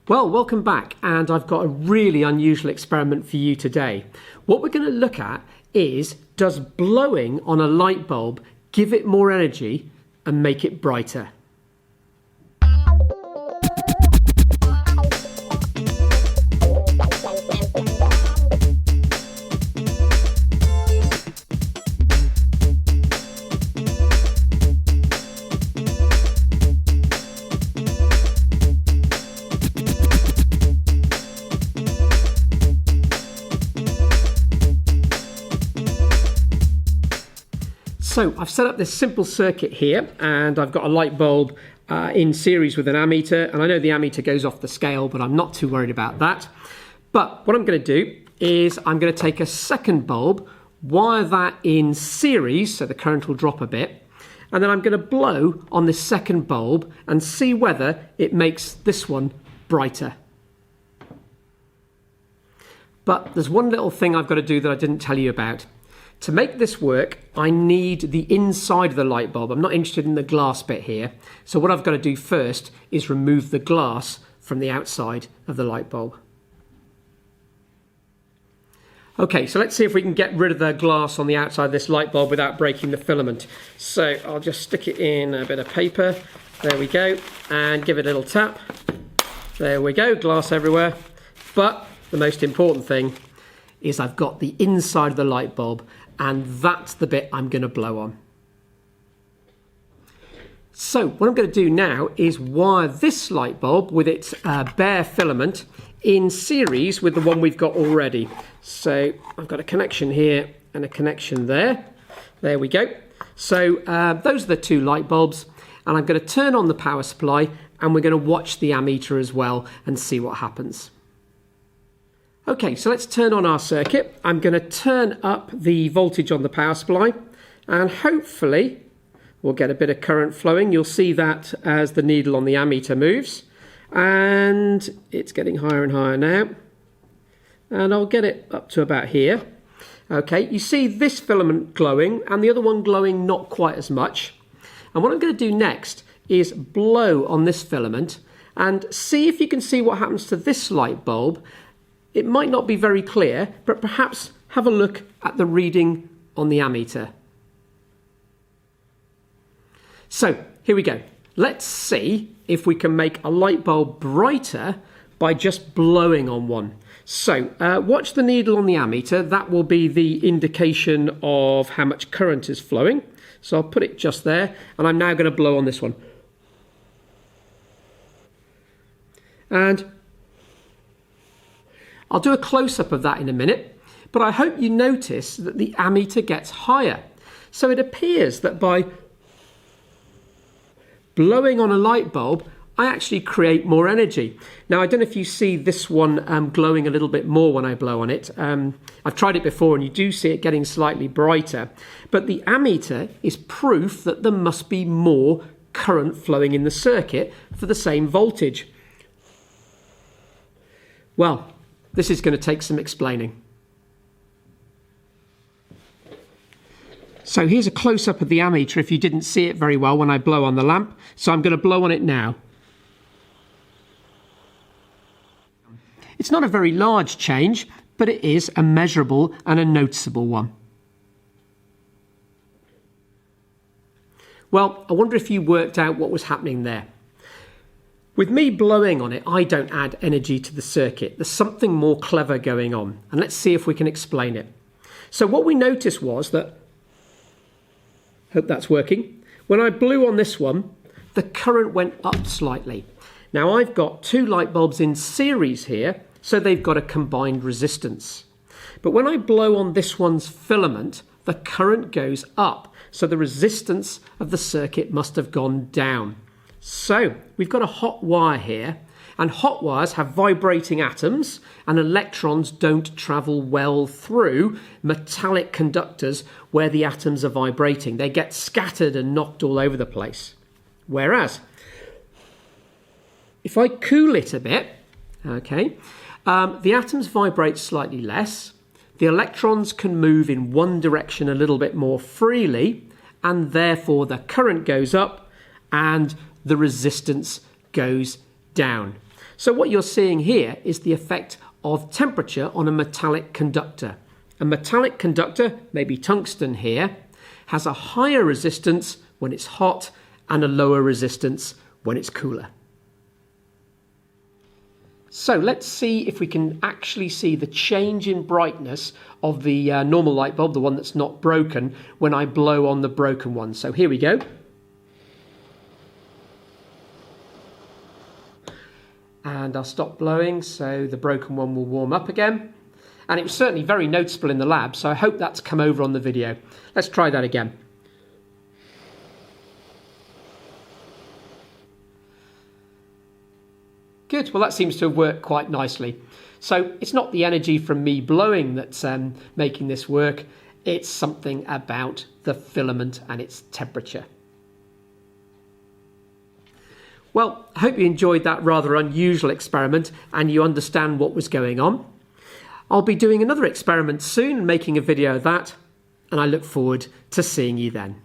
Well, welcome back, and I've got a really unusual experiment for you today. What we're going to look at is, does blowing on a light bulb give it more energy and make it brighter? So I've set up this simple circuit here, and I've got a light bulb in series with an ammeter, and I know the ammeter goes off the scale, but I'm not too worried about that. But what I'm going to do is I'm going to take a second bulb, wire that in series so the current will drop a bit, and then I'm going to blow on this second bulb and see whether it makes this one brighter. But there's one little thing I've got to do that I didn't tell you about. To make this work, I need the inside of the light bulb. I'm not interested in the glass bit here. So what I've got to do first is remove the glass from the outside of the light bulb. Okay, so let's see if we can get rid of the glass on the outside of this light bulb without breaking the filament. So I'll just stick it in a bit of paper. There we go. And give it a little tap. There we go, glass everywhere. But the most important thing is I've got the inside of the light bulb, and that's the bit I'm going to blow on. So what I'm going to do now is wire this light bulb with its bare filament in series with the one we've got already. So I've got a connection here and a connection there. There we go. So those are the two light bulbs, and I'm going to turn on the power supply, and we're going to watch the ammeter as well and see what happens. Okay, so let's turn on our circuit. I'm going to turn up the voltage on the power supply, and hopefully we'll get a bit of current flowing. You'll see that as the needle on the ammeter moves, and it's getting higher and higher now, and I'll get it up to about here. Okay, you see this filament glowing and the other one glowing not quite as much. And what I'm going to do next is blow on this filament and see if you can see what happens to this light bulb. It might not be very clear, but perhaps have a look at the reading on the ammeter. So here we go. Let's see if we can make a light bulb brighter by just blowing on one. So watch the needle on the ammeter. That will be the indication of how much current is flowing. So I'll put it just there, and I'm now going to blow on this one. And I'll do a close-up of that in a minute, but I hope you notice that the ammeter gets higher. So it appears that by blowing on a light bulb, I actually create more energy. Now, I don't know if you see this one glowing a little bit more when I blow on it. I've tried it before, and you do see it getting slightly brighter. But the ammeter is proof that there must be more current flowing in the circuit for the same voltage. Well, this is going to take some explaining. So here's a close-up of the ammeter if you didn't see it very well when I blow on the lamp. So I'm going to blow on it now. It's not a very large change, but it is a measurable and a noticeable one. Well, I wonder if you worked out what was happening there. With me blowing on it, I don't add energy to the circuit. There's something more clever going on, and let's see if we can explain it. So what we noticed was that, hope that's working, when I blew on this one, the current went up slightly. Now I've got two light bulbs in series here, so they've got a combined resistance. But when I blow on this one's filament, the current goes up, so the resistance of the circuit must have gone down. So we've got a hot wire here, and hot wires have vibrating atoms, and electrons don't travel well through metallic conductors where the atoms are vibrating. They get scattered and knocked all over the place. Whereas if I cool it a bit, okay, the atoms vibrate slightly less, the electrons can move in one direction a little bit more freely, and therefore the current goes up and the resistance goes down. So what you're seeing here is the effect of temperature on a metallic conductor. A metallic conductor, maybe tungsten here, has a higher resistance when it's hot and a lower resistance when it's cooler. So let's see if we can actually see the change in brightness of the normal light bulb, the one that's not broken, when I blow on the broken one. So here we go. And I'll stop blowing so the broken one will warm up again. And it was certainly very noticeable in the lab, so I hope that's come over on the video. Let's try that again. Good, well that seems to have worked quite nicely. So it's not the energy from me blowing that's making this work, it's something about the filament and its temperature. Well, I hope you enjoyed that rather unusual experiment and you understand what was going on. I'll be doing another experiment soon, making a video of that, and I look forward to seeing you then.